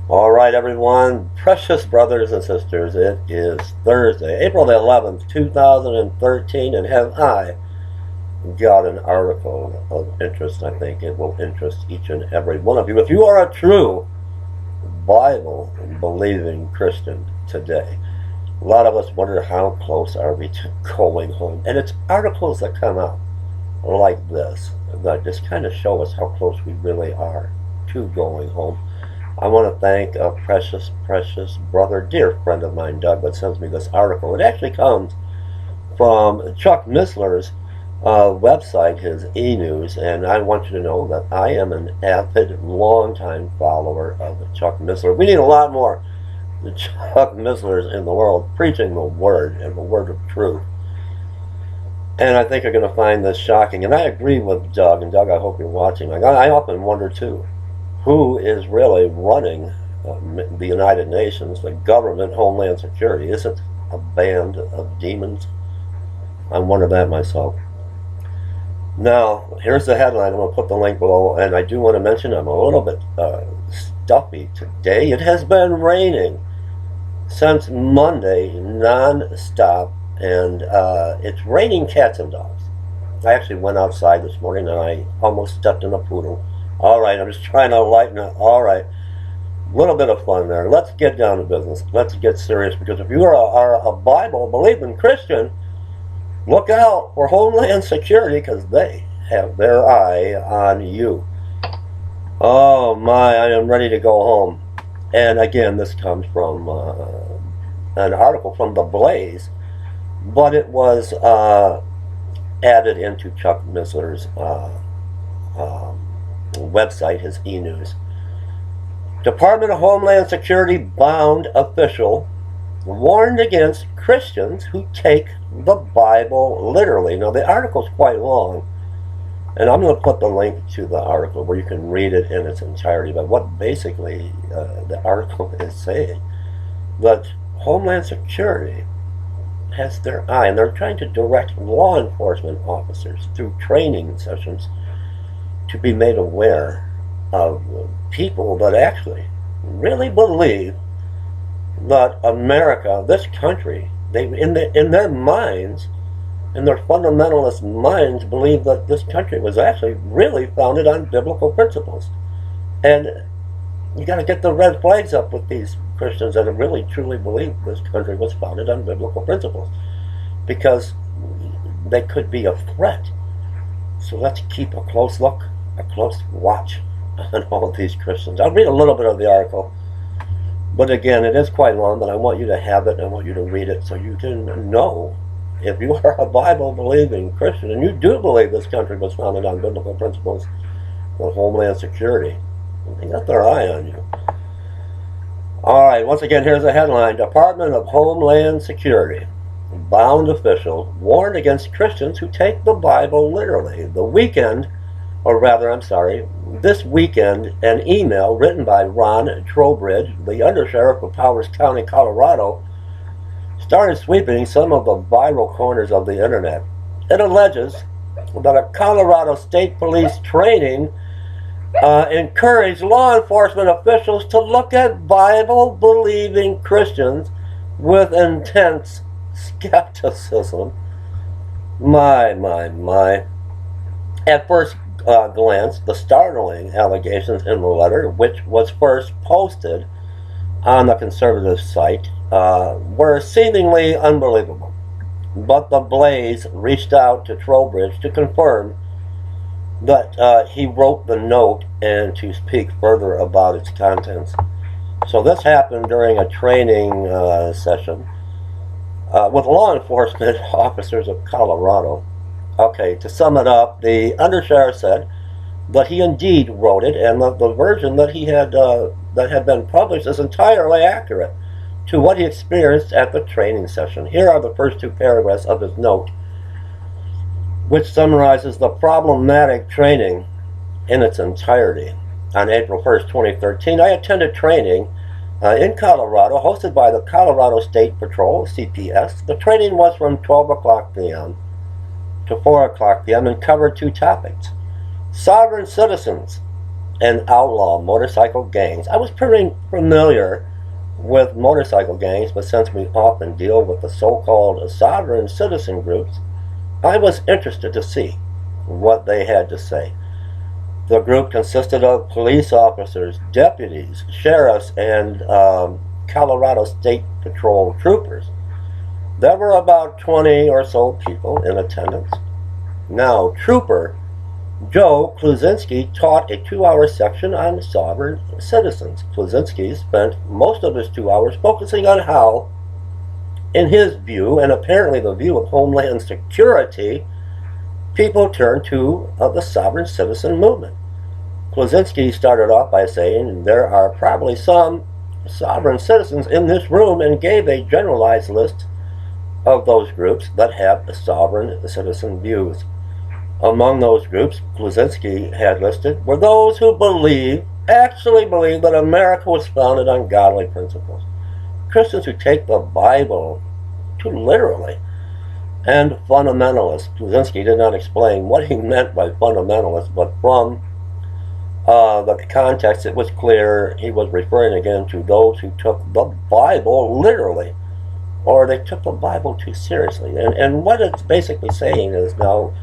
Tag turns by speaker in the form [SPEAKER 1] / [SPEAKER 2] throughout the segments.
[SPEAKER 1] All right, everyone, precious brothers and sisters, it is Thursday, April the 11th, 2013, and have I got an article of interest. I think it will interest each and every one of you. If you are a true Bible-believing Christian today, a lot of us wonder how close are we to going home. And it's articles that come out like this that just kind of show us how close we really are to going home. I want to thank a precious, precious brother, dear friend of mine, Doug, that sends me this article. It actually comes from Chuck Missler's website, his e-news, and I want you to know that I am an avid, long-time follower of Chuck Missler. We need a lot more Chuck Misslers in the world preaching the word and the word of truth. And I think you're going to find this shocking. And I agree with Doug, and Doug, I hope you're watching. I often wonder, too, who is really running the United Nations, the government, Homeland Security? Is it a band of demons? I wonder that myself. Now, here's the headline. I'm going to put the link below, and I do want to mention I'm a little bit stuffy today. It has been raining since Monday, non-stop, and it's raining cats and dogs. I actually went outside this morning, and I almost stepped in a poodle. All right, I'm just trying to lighten it. All right, a little bit of fun there. Let's get down to business. Let's get serious, because if you are a Bible-believing Christian, look out for Homeland Security, because they have their eye on you. Oh my, I am ready to go home. And again, this comes from an article from The Blaze, but it was added into Chuck Missler's website, his e-news. Department of Homeland Security bound official warned against Christians who take the Bible literally. Now, the article's quite long, and I'm going to put the link to the article where you can read it in its entirety. But what basically the article is saying, that Homeland Security has their eye, and they're trying to direct law enforcement officers through training sessions to be made aware of people that actually really believe that America, this country, in their minds, in their fundamentalist minds, believe that this country was actually really founded on biblical principles. And you got to get the red flags up with these Christians that really truly believe this country was founded on biblical principles, because they could be a threat. So let's keep a close look, a close watch on all of these Christians. I'll read a little bit of the article, but again, it is quite long, but I want you to have it, and I want you to read it so you can know if you are a Bible-believing Christian, and you do believe this country was founded on biblical principles of Homeland Security. They got their eye on you. All right, once again, here's the headline. Department of Homeland Security bound official warned against Christians who take the Bible literally. This weekend, an email written by Ron Trowbridge, the undersheriff of Powers County, Colorado, started sweeping some of the viral corners of the internet. It alleges that a Colorado State Police training encouraged law enforcement officials to look at Bible-believing Christians with intense skepticism. My. At first glance, the startling allegations in the letter, which was first posted on the conservative site, were seemingly unbelievable. But the Blaze reached out to Trowbridge to confirm that he wrote the note and to speak further about its contents. So this happened during a training session with law enforcement officers of Colorado. Okay, to sum it up, the undersheriff said that he indeed wrote it, and the version that had been published is entirely accurate to what he experienced at the training session. Here are the first two paragraphs of his note, which summarizes the problematic training in its entirety. On April 1st, 2013, I attended training in Colorado, hosted by the Colorado State Patrol, CPS. The training was from 12 o'clock p.m. to 4 o'clock p.m. and covered two topics: sovereign citizens and outlaw motorcycle gangs. I was pretty familiar with motorcycle gangs, but since we often deal with the so-called sovereign citizen groups, I was interested to see what they had to say. The group consisted of police officers, deputies, sheriffs, and Colorado State Patrol troopers. There were about 20 or so people in attendance. Now, Trooper Joe Kluzinski taught a 2-hour section on sovereign citizens. Kluzinski spent most of his 2 hours focusing on how, in his view, and apparently the view of Homeland Security, people turn to the sovereign citizen movement. Kluzinski started off by saying there are probably some sovereign citizens in this room, and gave a generalized list of those groups that have sovereign citizen views. Among those groups Kluzinski had listed were those who actually believe that America was founded on godly principles. Christians who take the Bible too literally, and fundamentalists. Kluzinski did not explain what he meant by fundamentalists, but from the context it was clear he was referring again to those who took the Bible literally, or they took the Bible too seriously. And what it's basically saying is, now,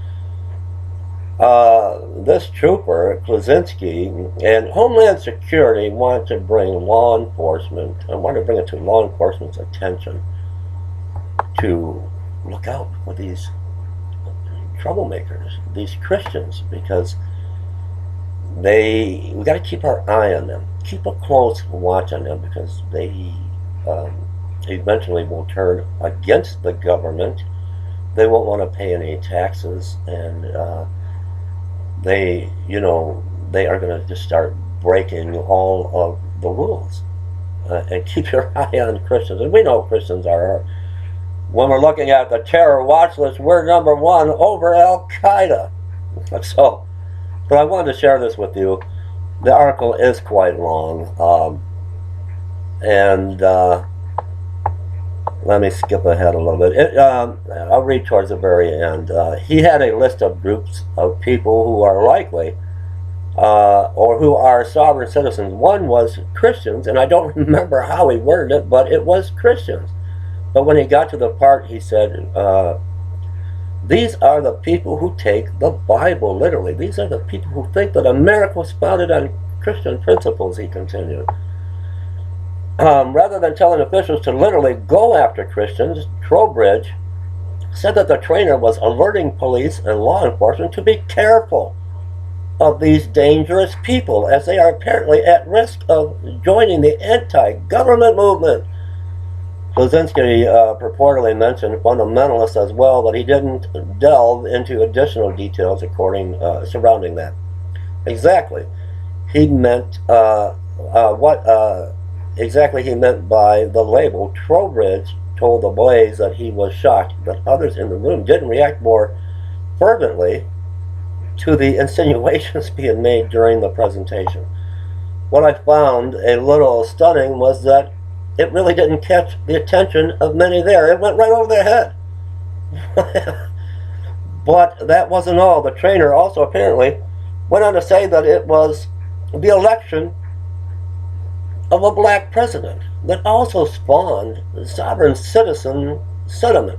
[SPEAKER 1] this trooper, Kluzinski, and Homeland Security want to bring law enforcement, and want to bring it to law enforcement's attention to look out for these troublemakers, these Christians, because we got to keep our eye on them, keep a close watch on them, because they eventually will turn against the government. They won't want to pay any taxes, and they are going to just start breaking all of the rules. And keep your eye on Christians. And we know Christians are, when we're looking at the terror watch list, we're number one over Al-Qaeda. So, but I wanted to share this with you. The article is quite long, and let me skip ahead a little bit. I'll read towards the very end. He had a list of groups of people who are likely, or who are sovereign citizens. One was Christians, and I don't remember how he worded it, but it was Christians. But when he got to the part, he said, these are the people who take the Bible literally. These are the people who think that America was founded on Christian principles, he continued. Rather than telling officials to literally go after Christians, Trowbridge said that the trainer was alerting police and law enforcement to be careful of these dangerous people, as they are apparently at risk of joining the anti-government movement. Kluzinski purportedly mentioned fundamentalists as well, but he didn't delve into additional details surrounding that. Exactly, he meant what exactly he meant by the label. Trowbridge told the Blaze that he was shocked that others in the room didn't react more fervently to the insinuations being made during the presentation. What I found a little stunning was that it really didn't catch the attention of many there. It went right over their head. But that wasn't all. The trainer also apparently went on to say that it was the election of a black president that also spawned the sovereign citizen sentiment.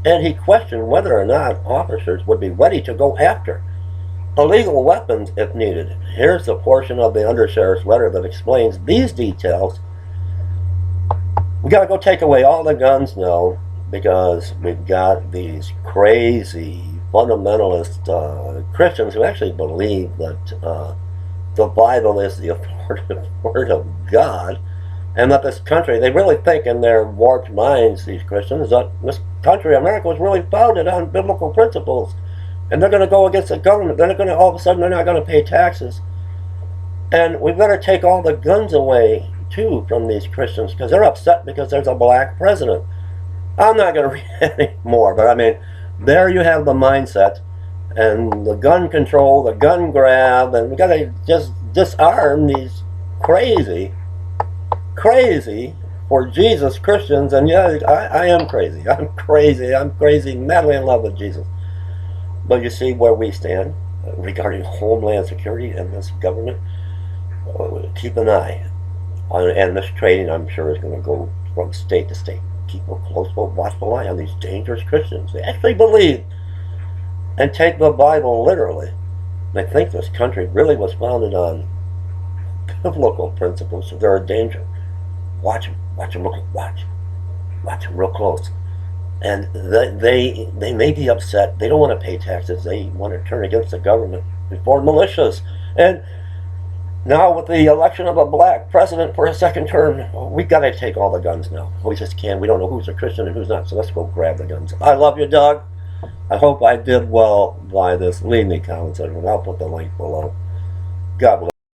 [SPEAKER 1] And he questioned whether or not officers would be ready to go after illegal weapons if needed. Here's the portion of the undersheriff's letter that explains these details. We got to go take away all the guns now, because we've got these crazy fundamentalist Christians who actually believe that the Bible is the authoritative word of God, and that this country, they really think in their warped minds, these Christians, that this country, America, was really founded on biblical principles, and they're going to go against the government. They're going to, all of a sudden, they're not going to pay taxes, and we better take all the guns away too from these Christians, because they're upset because there's a black president. I'm not going to read any more, but I mean, there you have the mindset, and the gun control, the gun grab, and we got to just disarm these crazy for Jesus Christians. And yeah, I am crazy. I'm crazy, madly in love with Jesus. But you see where we stand regarding Homeland Security and this government. keep an eye on, and this trading, I'm sure, is going to go from state to state. Keep a close, watchful eye on these dangerous Christians. They actually believe and take the Bible literally. They think this country really was founded on biblical principles, so they're a danger. Watch them, watch them, watch them real close. And they may be upset. They don't want to pay taxes. They want to turn against the government, form militias. And now with the election of a black president for a second term, we got to take all the guns now. We just can't. We don't know who's a Christian and who's not, so let's go grab the guns. I love you, Doug. I hope I did well by this. Leave me comments, and I'll put the link below. God bless.